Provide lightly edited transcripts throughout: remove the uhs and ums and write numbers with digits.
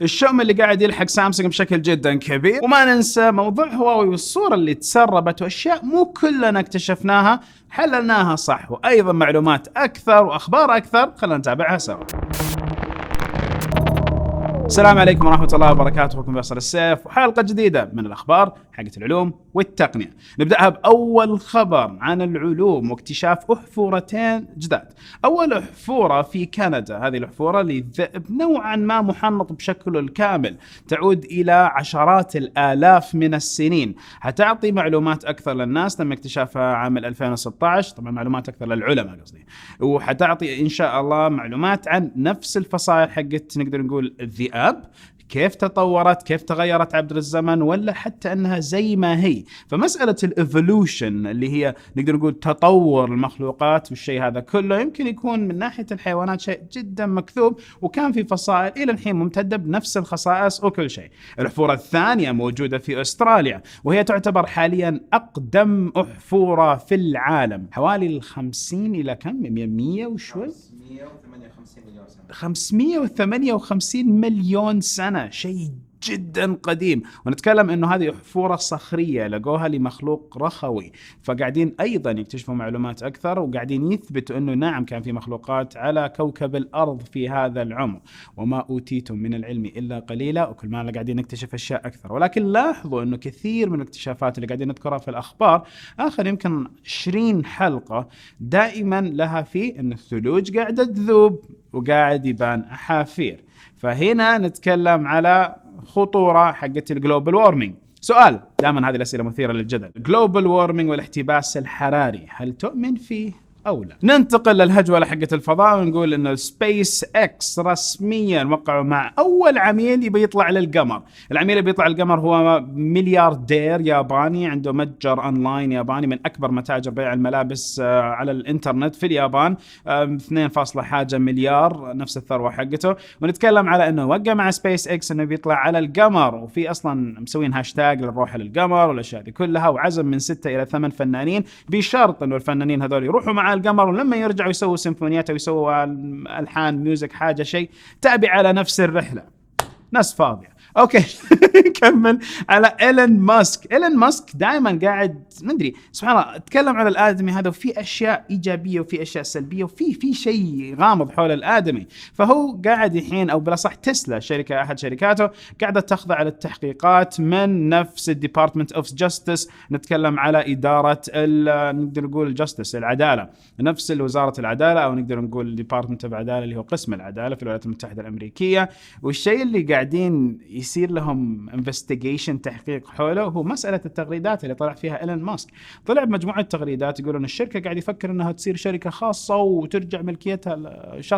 الشؤم اللي قاعد يلحق سامسونج بشكل جدا كبير، وما ننسى موضوع هواوي والصورة اللي تسربت وأشياء مو كلنا اكتشفناها حللناها صح، وأيضا معلومات أكثر وأخبار أكثر. خلينا نتابعها سوا. السلام عليكم ورحمة الله وبركاته، أخوكم فيصل السيف وحلقة جديدة من الأخبار حقت العلوم والتقنية. نبدأها بأول خبر عن العلوم واكتشاف أحفورتين جداد. أول أحفورة في كندا، هذه الأحفورة للذئب نوعا ما محنط بشكله الكامل، تعود إلى عشرات الآلاف من السنين. هتعطي معلومات أكثر للناس تم اكتشافها عام 2016، طبعا معلومات أكثر للعلماء قصدي، وحتعطي إن شاء الله معلومات عن نفس الفصائل حقت نقدر نقول الذئاب، كيف تطورت، كيف تغيرت عبر الزمن، ولا حتى أنها زي ما هي. فمسألة الإيفولوشن اللي هي نقدر نقول تطور المخلوقات والشيء هذا كله يمكن يكون من ناحية الحيوانات شيء جدا مكذوب، وكان في فصائل إلى الحين ممتدة بنفس الخصائص وكل شيء. الأحفورة الثانية موجودة في أستراليا، وهي تعتبر حاليا أقدم أحفورة في العالم، حوالي 50 إلى كم 100 وشوي 558 مليون سنة، شيء جدا قديم. ونتكلم انه هذه أحفورة صخرية لقوها لمخلوق رخوي، فقاعدين ايضا يكتشفوا معلومات اكثر، وقاعدين يثبتوا انه نعم كان في مخلوقات على كوكب الارض في هذا العمر. وما اوتيتم من العلم الا قليلا، وكل ما قاعدين نكتشف اشياء اكثر. ولكن لاحظوا انه كثير من الاكتشافات اللي قاعدين نذكرها في الاخبار اخر يمكن 20 حلقة دائما لها في ان الثلوج قاعدة تذوب وقاعد يبان احافير. فهنا نتكلم على خطورة حقت الجلوبال وورمينج. سؤال، دائما هذه الأسئلة مثيرة للجدل، الجلوبال وورمينج والاحتباس الحراري هل تؤمن فيه أو لا؟ ننتقل للهجولة حقة الفضاء ونقول إنه سبيس إكس رسميا وقعوا مع أول عميل يبي يطلع للقمر. العميل اللي بيطلع للقمر هو ملياردير ياباني، عنده متجر أونلاين ياباني من أكبر متاجر بيع الملابس على الإنترنت في اليابان، 2.1 مليار نفس الثروة حقته. ونتكلم على إنه وقع مع سبيس إكس إنه بيطلع على القمر، وفي أصلا مسوين هاشتاج للروح للقمر والأشياء دي كلها، وعزم من 6 إلى 8 فنانين، بشرط إنه الفنانين هذول يروحوا مع القمر، ولما يرجعوا يسووا سيمفونيات او يسووا الحان ميوزك حاجه شيء تابع على نفس الرحله. ناس فاضيه. اوكي نكمل على إيلون ماسك. إيلون ماسك دائما قاعد ندري سبحان الله اتكلم على الادمي هذا، وفي اشياء ايجابيه وفي اشياء سلبيه، وفي شيء غامض حول الادمي. فهو قاعد الحين، او بلا صح تسلا شركه احد شركاته قاعده تخضع للتحقيقات من نفس الديبارتمنت اوف جاستس. نتكلم على اداره نقدر نقول الجاستس العداله، نفس وزاره العداله، او نقدر نقول الديبارتمنت اوف العداله اللي هو قسم العداله في الولايات المتحده الامريكيه. والشيء اللي قاعدين يصير لهم انفستيجيشن تحقيق حوله هو مسألة التغريدات اللي طلع فيها إيلون ماسك. طلع بمجموعة تغريدات يقولون ان الشركة قاعد يفكر انها تصير شركة خاصة وترجع ملكيتها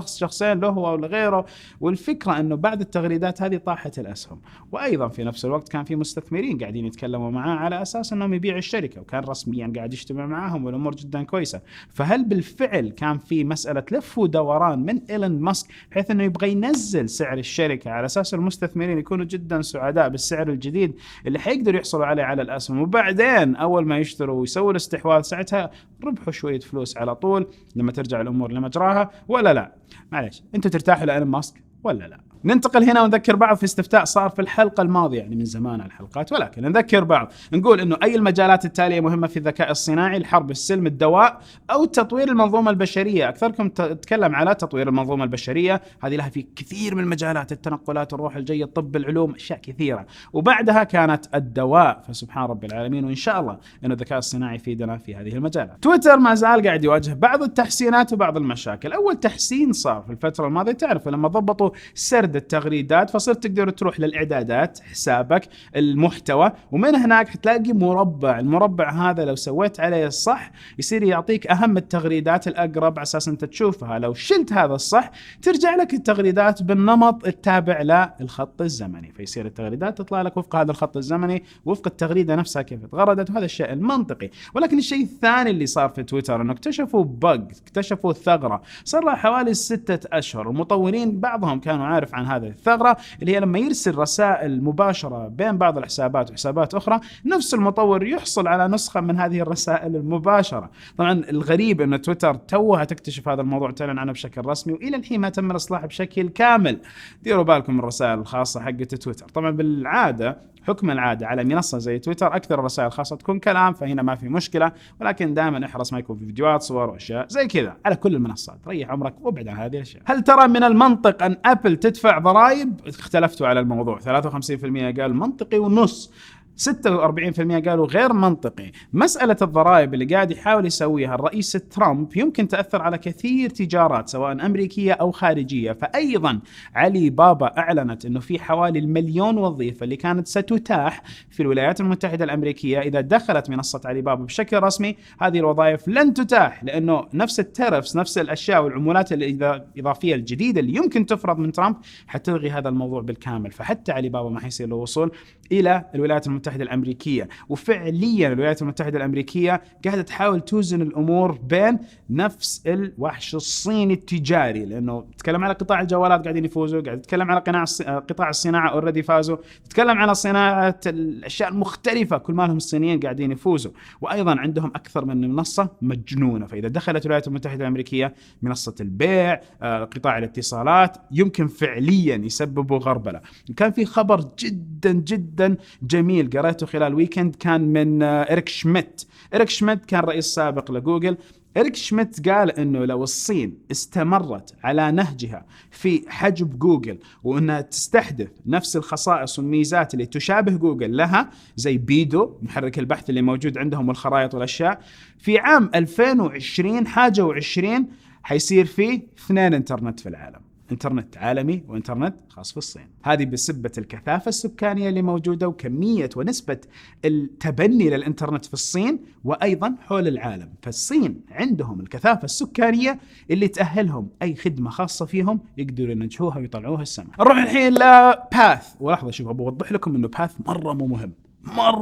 شخصين له او لغيره. والفكرة انه بعد التغريدات هذه طاحت الاسهم، وايضا في نفس الوقت كان في مستثمرين قاعدين يتكلموا معاه على اساس انهم يبيعوا الشركة، وكان رسميا قاعد يجتمع معاهم والامور جدا كويسة. فهل بالفعل كان في مسألة لف ودوران من إيلون ماسك بحيث انه يبغى ينزل سعر الشركة على اساس المستثمرين يكونوا جدا سعداء بالسعر الجديد اللي حيقدروا يحصلوا عليه على الاسهم، وبعدين اول ما يشتروا ويسووا الاستحواذ ساعتها ربحوا شويه فلوس على طول لما ترجع الامور لمجراها؟ ولا لا؟ معليش، انتوا ترتاحوا لإيلون ماسك ولا لا؟ ننتقل هنا ونذكر بعض في استفتاء صار في الحلقة الماضية، يعني من زمان الحلقات، ولكن نذكر بعض نقول انه اي المجالات التالية مهمة في الذكاء الصناعي: الحرب، السلم، الدواء، او تطوير المنظومة البشرية. اكثركم تتكلم على تطوير المنظومة البشرية، هذه لها في كثير من المجالات: التنقلات، الروح الجيد، طب، العلوم، اشياء كثيرة. وبعدها كانت الدواء، فسبحان رب العالمين، وان شاء الله انه الذكاء الصناعي يفيدنا في هذه المجالات. تويتر ما زال قاعد يواجه بعض التحسينات وبعض المشاكل. اول تحسين صار في الفترة الماضية، تعرفوا لما ضبطوا سرد التغريدات، فصرت تقدر تروح للإعدادات حسابك المحتوى، ومن هناك حتلاقي مربع. المربع هذا لو سويت عليه الصح يصير يعطيك أهم التغريدات الأقرب على أساس أنت تشوفها. لو شلت هذا الصح ترجع لك التغريدات بالنمط التابع للخط الزمني، فيصير التغريدات تطلع لك وفق هذا الخط الزمني، وفق التغريدة نفسها كيف تغردت، وهذا الشيء المنطقي. ولكن الشيء الثاني اللي صار في تويتر أنه اكتشفوا ثغرة صار لها حوالي 6 أشهر. المطورين بعضهم كانوا عارف عن هذه الثغرة، اللي هي لما يرسل رسائل مباشرة بين بعض الحسابات وحسابات أخرى، نفس المطور يحصل على نسخة من هذه الرسائل المباشرة. طبعا الغريب أن تويتر توها تكتشف هذا الموضوع، تعلن عنه بشكل رسمي، وإلى الحين ما تم الإصلاح بشكل كامل. ديروا بالكم من الرسائل الخاصة حقت تويتر. طبعا بالعادة، حكم العادة على منصة زي تويتر أكثر الرسائل الخاصة تكون كلام، فهنا ما في مشكلة، ولكن دائما احرص ما يكون في فيديوهات، صور وأشياء زي كذا على كل المنصات. ريح عمرك وابعد عن هذه الأشياء. هل ترى من المنطق أن أبل تدفع ضرائب؟ اختلفتوا على الموضوع، 53% قال منطقي ونص، 46% قالوا غير منطقي. مسألة الضرائب اللي قاعد يحاول يسويها الرئيس ترامب يمكن تأثر على كثير تجارات سواء أمريكية أو خارجية. فأيضا علي بابا أعلنت أنه في حوالي 1,000,000 وظيفة اللي كانت ستتاح في الولايات المتحدة الأمريكية إذا دخلت منصة علي بابا بشكل رسمي. هذه الوظائف لن تتاح، لأنه نفس الترفس، نفس الأشياء والعمولات الإضافية الجديدة اللي يمكن تفرض من ترامب حتلغي هذا الموضوع بالكامل. فحتى علي بابا ما حيصير له وصول إلى الولايات المتحدة الأمريكية. وفعليا الولايات المتحدة الأمريكية قاعدة تحاول توزن الأمور بين نفس الوحش الصيني التجاري، لأنه تتكلم على قطاع الجوالات قاعدين يفوزوا، قاعد تتكلم على قطاع الصناعة أوريدي فازوا، تتكلم على صناعة الأشياء المختلفة كل ما لهم الصينيين قاعدين يفوزوا، وأيضا عندهم أكثر من منصة مجنونة. فإذا دخلت الولايات المتحدة الأمريكية منصة البيع، قطاع الاتصالات، يمكن فعليا يسببوا غربلة. كان في خبر جدا جدا جميل قرأته خلال ويكند، كان من إريك شميدت. إريك شميدت كان رئيس سابق لجوجل. إريك شميدت قال إنه لو الصين استمرت على نهجها في حجب جوجل وإنها تستحدث نفس الخصائص والميزات اللي تشابه جوجل لها زي بيدو محرك البحث اللي موجود عندهم والخرائط والأشياء، في عام 2020 حاجة و20 حيصير فيه 2 انترنت في العالم، انترنت عالمي وانترنت خاص في الصين. هذه بسبة الكثافة السكانية اللي موجودة وكمية ونسبة التبني للانترنت في الصين وأيضا حول العالم. فالصين عندهم الكثافة السكانية اللي تأهلهم أي خدمة خاصة فيهم يقدروا ينجحوها ويطلعوها السماء. نروح الحين لباث. ولحظة شوف، بوضح لكم إنه باث مرة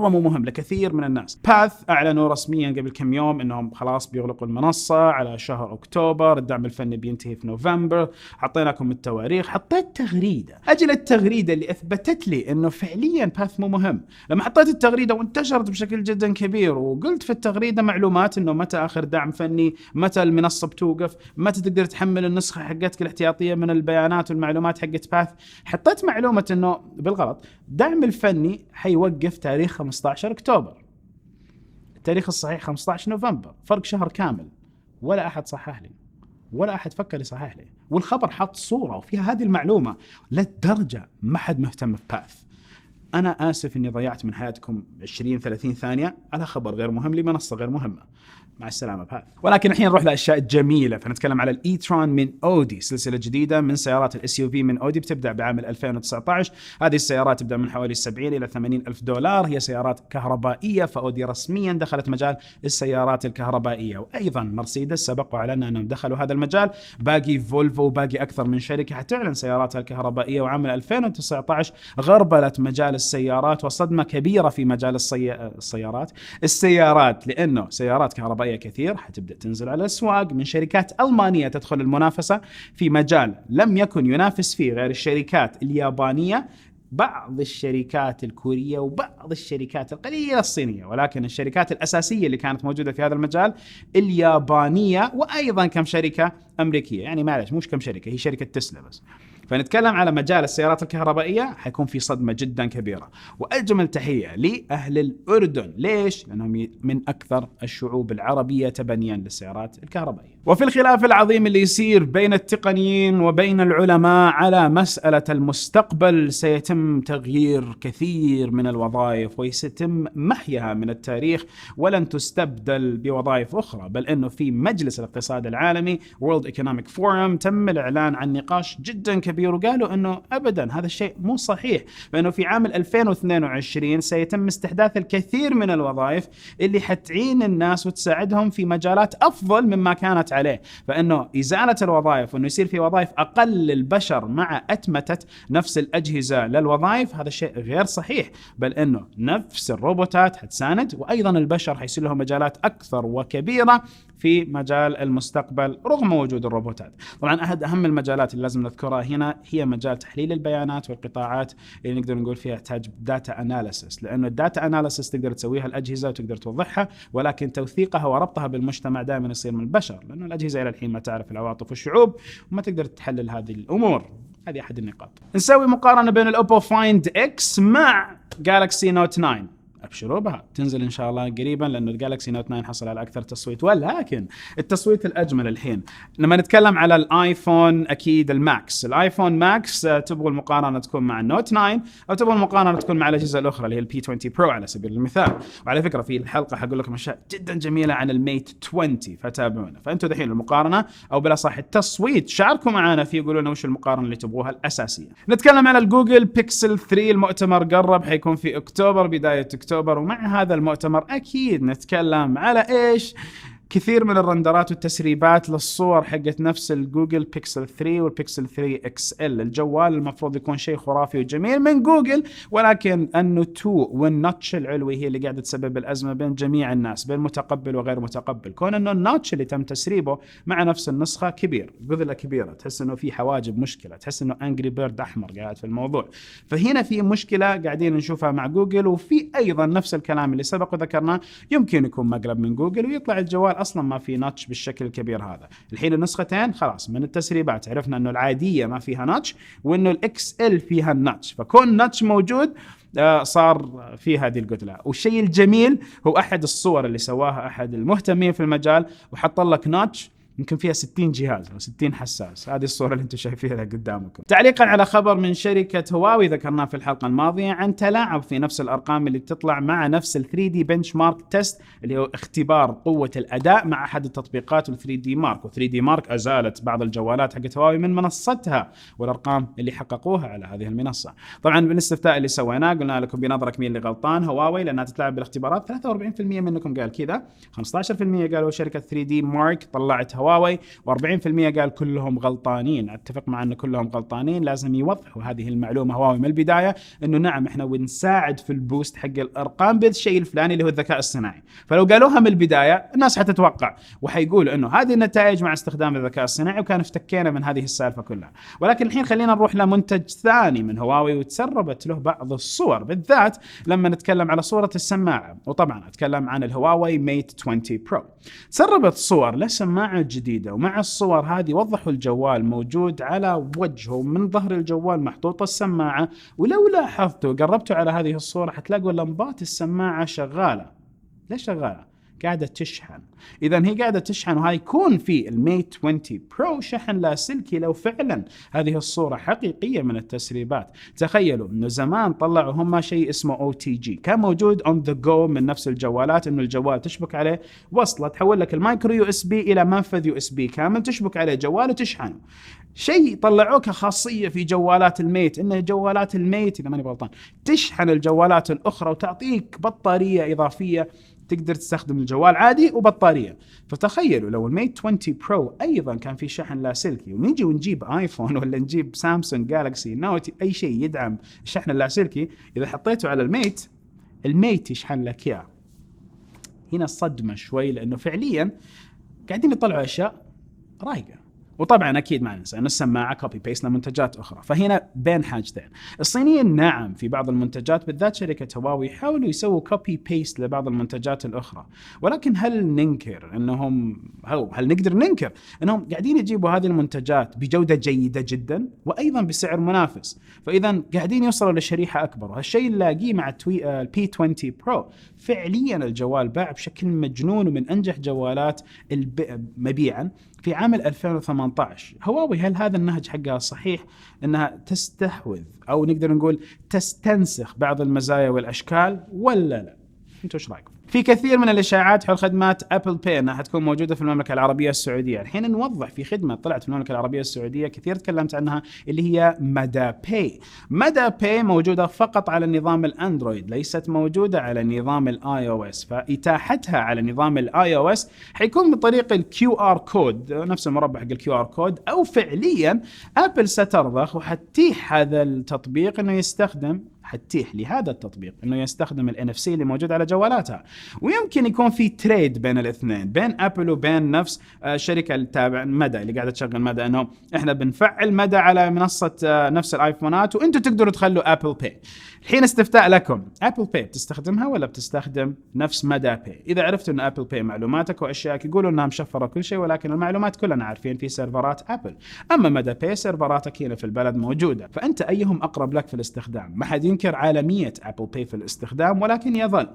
مو مهم لكثير من الناس. باث أعلنوا رسميا قبل كم يوم أنهم خلاص بيغلقوا المنصة على شهر أكتوبر، الدعم الفني بينتهي في نوفمبر. حطيناكم التواريخ، حطيت تغريدة. أجل التغريدة اللي أثبتت لي أنه فعليا باث مو مهم. لما حطيت التغريدة وانتشرت بشكل جدا كبير، وقلت في التغريدة معلومات أنه متى آخر دعم فني، متى المنصة بتوقف، متى تقدر تحمل النسخة حقتك الاحتياطية من البيانات والمعلومات حقت باث، حطيت معلومة أنه بالغلط دعم الفني حيوقف تاريخ 15 أكتوبر. التاريخ الصحيح 15 نوفمبر، فرق شهر كامل. ولا أحد صحح لي، ولا أحد فكر يصحح لي، والخبر حط صورة وفيها هذه المعلومة. للدرجة ما حد مهتم بباث. أنا آسف إني ضيعت من حياتكم 20-30 ثانية على خبر غير مهم لمنصة غير مهمة. مع السلامة باث. ولكن الحين نروح لأشياء جميلة. فنتكلم على الإي-ترون من أودي، سلسلة جديدة من سيارات الSUV من أودي، بتبدأ بعام 2019. هذه السيارات تبدأ من حوالي 70 إلى 80 ألف دولار. هي سيارات كهربائية، فأودي رسميا دخلت مجال السيارات الكهربائية. وأيضا مرسيدس سبق وأعلن أنهم دخلوا هذا المجال. باقي فولفو وباقي أكثر من شركة حتعلن سياراتها الكهربائية. وعام 2019 غربلت مجال السيارات، وصدمة كبيرة في مجال السيارات، لأنه سيارات كهربائية كثير حتبدأ تنزل على الأسواق من شركات ألمانية تدخل المنافسة في مجال لم يكن ينافس فيه غير الشركات اليابانية، بعض الشركات الكورية، وبعض الشركات القليلة الصينية. ولكن الشركات الأساسية اللي كانت موجودة في هذا المجال اليابانية، وأيضا كم شركة أمريكية. يعني معلش مش كم شركة، هي شركة تسلا بس. فنتكلم على مجال السيارات الكهربائية حيكون في صدمة جدا كبيرة. وأجمل تحية لأهل الأردن. ليش؟ لأنهم من أكثر الشعوب العربية تبنيا للسيارات الكهربائية. وفي الخلاف العظيم اللي يصير بين التقنيين وبين العلماء على مسألة المستقبل، سيتم تغيير كثير من الوظائف ويتم محيها من التاريخ، ولن تستبدل بوظائف أخرى. بل أنه في مجلس الاقتصاد العالمي World Economic Forum تم الإعلان عن نقاش جدا كبير، وقالوا أنه أبدا هذا الشيء مو صحيح، بأنه في عام 2022 سيتم استحداث الكثير من الوظائف اللي حتعين الناس وتساعدهم في مجالات أفضل مما كانت عليه. فإنه إزالة الوظائف وأنه يصير في وظائف أقل للبشر مع أتمتة نفس الأجهزة للوظائف، هذا الشيء غير صحيح. بل أنه نفس الروبوتات حتساند، وأيضا البشر حيصير لهم مجالات أكثر وكبيرة في مجال المستقبل رغم وجود الروبوتات. طبعا أحد أهم المجالات اللي لازم نذكرها هنا لانها هي مجال تحليل البيانات والقطاعات اللي نقدر نقول فيها تحتاج داتا اناليسيس، لانه الداتا اناليسيس تقدر تسويها الاجهزه وتقدر توضحها، ولكن توثيقها وربطها بالمجتمع دائما يصير من البشر، لانه الاجهزه الى الحين ما تعرف العواطف والشعوب وما تقدر تحلل هذه الامور. هذه احد النقاط. نسوي مقارنه بين الاوبو فايند اكس مع جالكسي نوت 9. ابشروا بها، تنزل ان شاء الله قريبا، لانه الجالكسي نوت 9 حصل على اكثر تصويت، ولكن التصويت الاجمل الحين لما نتكلم على الايفون اكيد الماكس. الايفون ماكس تبغوا المقارنه تكون مع النوت 9 او تبغوا المقارنه تكون مع الاجهزه الاخرى اللي هي البي 20 برو على سبيل المثال. وعلى فكره في الحلقه حقول لكم اشياء جدا جميله عن الميت 20، فتابعونا. فانتم دحين المقارنه او بلا صح التصويت شاركوا معنا فيه، يقولوا لنا وش المقارنه اللي تبغوها الاساسيه. نتكلم على الجوجل بيكسل 3، المؤتمر قرب، حيكون في اكتوبر، بدايه اكتوبر. ومع هذا المؤتمر أكيد نتكلم على إيش؟ كثير من الرندرات والتسريبات للصور حقت نفس الجوجل بيكسل 3 والبيكسل 3 اكس ال. الجوال المفروض يكون شيء خرافي وجميل من جوجل، ولكن انه 2 والنوتش العلوي هي اللي قاعده تسبب الازمه بين جميع الناس، بين متقبل وغير متقبل. كون انه النوتش اللي تم تسريبه مع نفس النسخه كبير، بذله كبيره، تحس انه في حواجب مشكله، تحس انه انجري بيرد احمر قاعد في الموضوع. فهنا في مشكله قاعدين نشوفها مع جوجل. وفي ايضا نفس الكلام اللي سبق وذكرناه، يمكن يكون مقلب من جوجل ويطلع الجوال اصلا ما في ناتش بالشكل الكبير هذا. الحين النسختين خلاص من التسريبات عرفنا انه العاديه ما فيها ناتش، وانه الاكس ال فيها الناتش، فكون ناتش موجود صار في هذه الكتله. والشيء الجميل هو احد الصور اللي سواها احد المهتمين في المجال وحط لك ناتش يمكن فيها 60 جهاز او 60 حساس. هذه الصورة اللي انتم شايفينها قدامكم. تعليقا على خبر من شركة هواوي ذكرناه في الحلقة الماضية عن تلاعب في نفس الارقام اللي تطلع مع نفس ال 3D بنشمارك تيست، اللي هو اختبار قوة الاداء مع احد التطبيقات ال 3D مارك. و 3D مارك ازالت بعض الجوالات حقت هواوي من منصتها، والارقام اللي حققوها على هذه المنصة. طبعا بالاستفتاء اللي سويناه قلنا لكم بنظرك مين اللي غلطان، هواوي لانها تتلاعب بالاختبارات. 43% منكم قال كذا، 15% قالوا شركة 3D مارك طلعت هواوي، و40% قال كلهم غلطانين. اتفق مع ان كلهم غلطانين. لازم يوضحوا هذه المعلومه هواوي من البدايه، انه نعم احنا بنساعد في البوست حق الارقام بالشيء الفلاني اللي هو الذكاء الصناعي. فلو قالوها من البدايه الناس حتتوقع وحيقول انه هذه النتائج مع استخدام الذكاء الصناعي، وكان افتكينا من هذه السالفه كلها. ولكن الحين خلينا نروح لمنتج ثاني من هواوي، وتسربت له بعض الصور، بالذات لما نتكلم على صوره السماعه. وطبعا اتكلم عن الهواوي ميت 20 برو. تسربت صور لسماعه جديده، ومع الصور هذه وضحوا الجوال موجود على وجهه، من ظهر الجوال محطوطة السماعة. ولو لاحظتوا قربتوا على هذه الصورة حتلاقوا لمبات السماعة شغالة. ليش شغالة؟ قاعدة تشحن. إذا هي قاعدة تشحن، وهاي يكون في الميت 20 برو شحن لاسلكي. لو فعلا هذه الصورة حقيقية من التسريبات، تخيلوا إنه زمان طلعوا هم شيء اسمه OTG، كان موجود on the go من نفس الجوالات، إنه الجوال تشبك عليه وصلة تحول لك المايكرو USB إلى منفذ USB كامل، تشبك عليه جوال وتشحنه. شيء طلعوه كخاصية في جوالات الميت، إن جوالات الميت إذا ماني غلطان تشحن الجوالات الأخرى وتعطيك بطارية إضافية، تقدر تستخدم الجوال عادي وبطارية. فتخيلوا لو الميت 20 برو أيضا كان في شحن لاسلكي، ونجي ونجيب آيفون ولا نجيب سامسونج جالكسي نوت أي شيء يدعم الشحن اللاسلكي، إذا حطيته على الميت يشحن لك إياه. هنا الصدمة شوي، لأنه فعليا قاعدين يطلعوا أشياء رايقة. وطبعا اكيد ما ننسى ان السماعه كوبي بيست لمنتجات اخرى. فهنا بين حاجتين. الصينيين نعم في بعض المنتجات بالذات شركه هواوي يحاولوا يسووا كوبي بيست لبعض المنتجات الاخرى، ولكن هل نقدر ننكر انهم قاعدين يجيبوا هذه المنتجات بجوده جيده جدا وايضا بسعر منافس؟ فاذا قاعدين يوصلوا لشريحه اكبر. وهالشيء نلاقيه مع البي 20 برو. فعليا الجوال باع بشكل مجنون، ومن انجح جوالات مبيعا في عام 2018. هواوي هل هذا النهج حقها صحيح انها تستحوذ او نقدر نقول تستنسخ بعض المزايا والاشكال، ولا لا؟ انتوا ايش رايكم؟ في كثير من الاشاعات حول خدمات ابل باي انها حتكون موجوده في المملكه العربيه السعوديه. الحين نوضح في خدمه طلعت في المملكه العربيه السعوديه كثير تكلمت عنها، اللي هي مدى باي. مدى باي موجوده فقط على النظام الاندرويد، ليست موجوده على نظام الاي او اس. فاتاحتها على نظام الاي او اس حيكون بطريقه الكيو ار كود، نفس المربع حق الكيو ار كود، او فعليا ابل سترضخ وحتتيح هذا التطبيق انه يستخدم حتتيح لهذا التطبيق انه يستخدم ال NFC اللي موجود على جوالاتها. ويمكن يكون في تريد بين الاثنين، بين ابل وبين نفس الشركه التابعه مدى اللي قاعده تشغل مدى، انه احنا بنفعل مدى على منصه نفس الايفونات وانتم تقدروا تخلوا ابل باي. الحين استفتاء لكم، ابل باي بتستخدمها ولا بتستخدم نفس مدى باي؟ اذا عرفت ان ابل باي معلوماتك واشياءك يقولوا انها مشفره كل شيء، ولكن المعلومات كلنا عارفين في سيرفرات ابل. اما مدى باي سيرفراتك هنا في البلد موجوده، فانت ايهم اقرب لك في الاستخدام. ما حد ينكر عالميه ابل باي في الاستخدام، ولكن يظل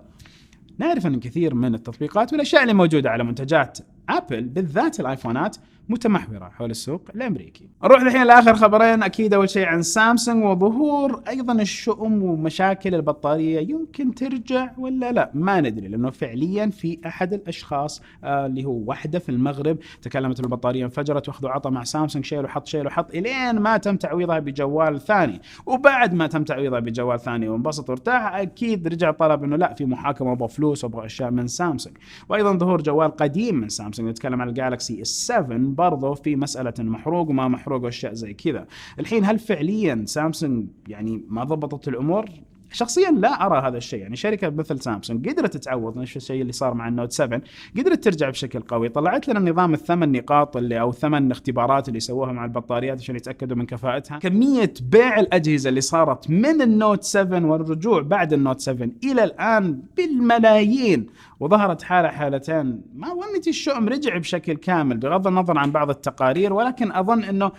نعرف ان كثير من التطبيقات والاشياء اللي موجوده على منتجات ابل بالذات الايفونات متمحورة حول السوق الامريكي. نروح الحين لاخر خبرين. اكيد اول شيء عن سامسونج وظهور ايضا الشؤم ومشاكل البطارية، يمكن ترجع ولا لا ما ندري، لانه فعليا في احد الاشخاص اللي هو وحده في المغرب تكلمت البطارية انفجرت، واخذوا عطى مع سامسونج، شيل وحط الين ما تم تعويضها بجوال ثاني. وبعد ما تم تعويضها بجوال ثاني وانبسط وارتاح، اكيد رجع طلب انه لا، في محاكمة ابغى فلوس وابغى اشياء من سامسونج. وايضا ظهور جوال قديم من سامسونج، نتكلم عن الجالكسي S7، برضو في مسألة محروق وما محروق واشياء زي كذا. الحين هل فعليا سامسونج يعني ما ضبطت الامور؟ شخصيا لا ارى هذا الشيء. يعني شركه مثل سامسونج قدرت تتعوض نفس الشيء اللي صار مع النوت 7، قدرت ترجع بشكل قوي. طلعت لنا نظام الثمان نقاط اللي او 8 اختبارات اللي سووها مع البطاريات عشان يتاكدوا من كفاءتها. كميه بيع الاجهزه اللي صارت من النوت 7 والرجوع بعد النوت 7 الى الان بالملايين، وظهرت حالتين ما ظنيت الشؤم رجع بشكل كامل بغض النظر عن بعض التقارير، ولكن اظن انه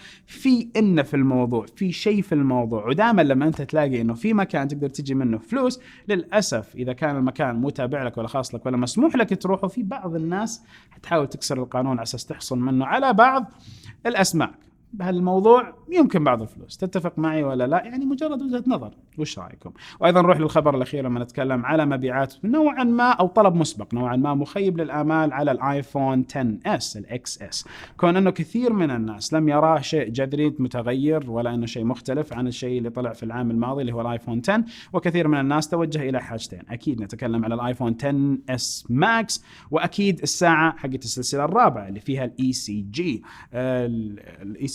في الموضوع في شيء في الموضوع. ودائما لما انت تلاقي انه في مكان تقدر تجي منه فلوس، للاسف اذا كان المكان متابع لك ولا خاص لك ولا مسموح لك تروحه، في بعض الناس حتحاول تكسر القانون على اساس تحصل منه على بعض الاسماك. بهالموضوع يمكن بعض الفلوس. تتفق معي ولا لا؟ يعني مجرد وجهة نظر. وش رأيكم؟ وأيضا نروح للخبر الأخير لما نتكلم على مبيعات نوعا ما أو طلب مسبق نوعا ما مخيب للآمال على الآيفون 10s الإكس اس، كون أنه كثير من الناس لم يراه شيء جذري متغير ولا أنه شيء مختلف عن الشيء اللي طلع في العام الماضي اللي هو الآيفون 10. وكثير من الناس توجه إلى حاجتين، أكيد نتكلم على الآيفون 10s ماكس، وأكيد الساعة حقت السلسلة الرابعة اللي فيها الإي سي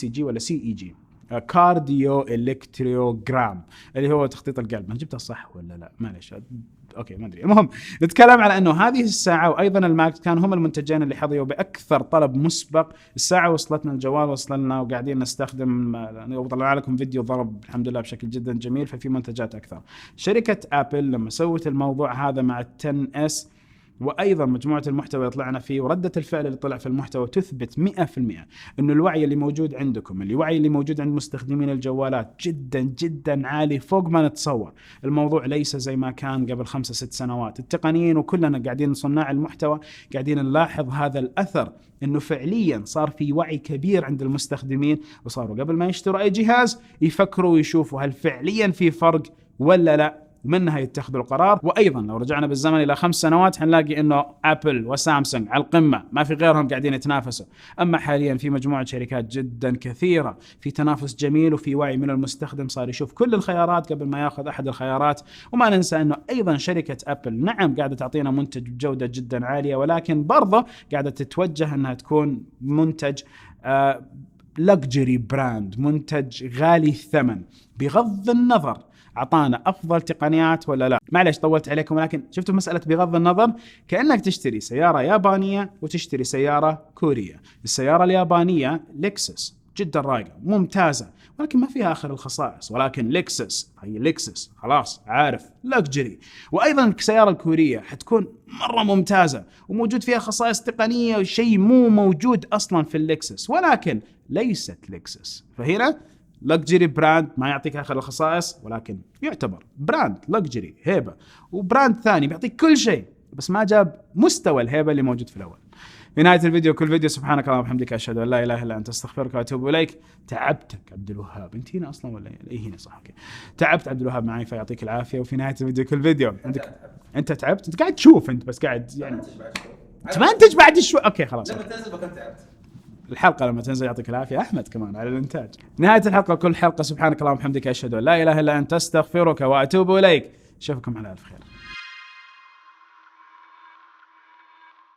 جي ولا CEG كارديو الكتريوجرام اللي هو تخطيط القلب. ما جبتها صح ولا لا؟ معليش اوكي ما ادري. المهم نتكلم على انه هذه الساعه وايضا الماكس كانوا هم المنتجين اللي حظيوا باكثر طلب مسبق. الساعه وصلتنا، الجوال وصلنا، وقاعدين نستخدم، وطلع لكم فيديو ضرب الحمد لله بشكل جدا جميل. ففي منتجات اكثر. شركه ابل لما سوت الموضوع هذا مع ال10s وايضا مجموعه المحتوى اللي طلعنا فيه ورده الفعل اللي طلع في المحتوى تثبت 100% انه الوعي اللي موجود عندكم، الوعي اللي موجود عند مستخدمين الجوالات جدا جدا عالي فوق ما نتصور. الموضوع ليس زي ما كان قبل 5-6 سنوات. التقنيين وكلنا قاعدين صناع المحتوى قاعدين نلاحظ هذا الاثر، انه فعليا صار في وعي كبير عند المستخدمين، وصاروا قبل ما يشتروا اي جهاز يفكروا ويشوفوا هل فعليا في فرق ولا لا، ومنها يتخذوا القرار. وايضا لو رجعنا بالزمن الى 5 سنوات حنلاقي انه ابل وسامسونج على القمه، ما في غيرهم قاعدين يتنافسوا. اما حاليا في مجموعه شركات جدا كثيره، في تنافس جميل وفي وعي من المستخدم، صار يشوف كل الخيارات قبل ما ياخذ احد الخيارات. وما ننسى انه ايضا شركه ابل نعم قاعده تعطينا منتج بجوده جدا عاليه، ولكن برضه قاعده تتوجه انها تكون منتج لكجري براند، منتج غالي الثمن، بغض النظر أعطانا أفضل تقنيات ولا لا. معلش طولت عليكم، ولكن شفتوا مسألة بغض النظر كأنك تشتري سيارة يابانية وتشتري سيارة كورية. السيارة اليابانية لكسس جدا رايقة ممتازة، ولكن ما فيها آخر الخصائص، ولكن لكسس هي لكسس خلاص عارف لكجري. وأيضا السيارة الكورية حتكون مرة ممتازة وموجود فيها خصائص تقنية وشيء مو موجود أصلا في اللكسس، ولكن ليست لكسس. فهنا لكجري براند ما يعطيك آخر الخصائص، ولكن يعتبر براند لكجري هيبة، وبراند ثاني بيعطيك كل شيء بس ما جاب مستوى الهيبة اللي موجود في الأول. في نهاية الفيديو كل فيديو سبحانك اللهم وبحمدك أشهد أن لا إله إلا أنت أستغفرك وأتوب إليك. تعبتك عبد الوهاب، أنت هنا أصلا ولا إيه؟ هنا صح أوكي. تعبت عبد الوهاب معي فيعطيك العافية. وفي نهاية الفيديو كل فيديو أنت تعبت، أنت قاعد تشوف، أنت بس قاعد يعني تمنتج بعد شوي. أوكي خلاص لما تنزل بكون تعبت. الحلقة لما تنزل يعطيك العافية أحمد كمان على الإنتاج. نهاية الحلقة كل حلقة سبحانك اللهم وبحمدك أشهد أن لا إله إلا أنت أستغفرك وأتوب إليك. أشوفكم على ألف خير.